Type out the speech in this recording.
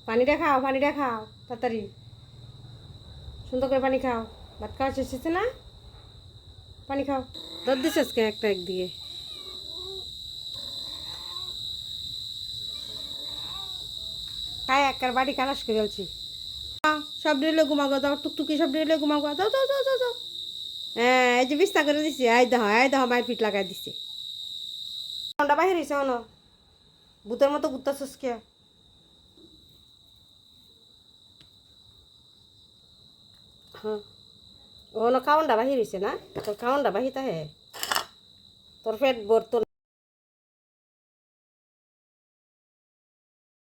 পানিটা খাও তাড়াতাড়ি সুন্দর করে পানি খাও। ভাত খাওয়া শেষ হচ্ছে না? পানি খাও। দুধ দিছিস কে একটা একদিকে? খায় একবার বাড়ি কালাস করে ফেলছি। সব ডিলে ঘুমাও দাও, টুকটুকি সব ডিলে ঘুমাও দাও দাও দাও দাও দাও। হ্যাঁ এই যে বিস্তার করে দিছি, আই দাও মায়ের পিঠ লাগাই দিছি। ঠান্ডা বাহির হয়েছে হনো ভূতের মতো ঘুরতেছিস কে? হ্যাঁ ও না খাওয়ানটা বাহির হয়েছে না? তোর খাওয়ানটা বাহির হে তোর পেট ভরতো।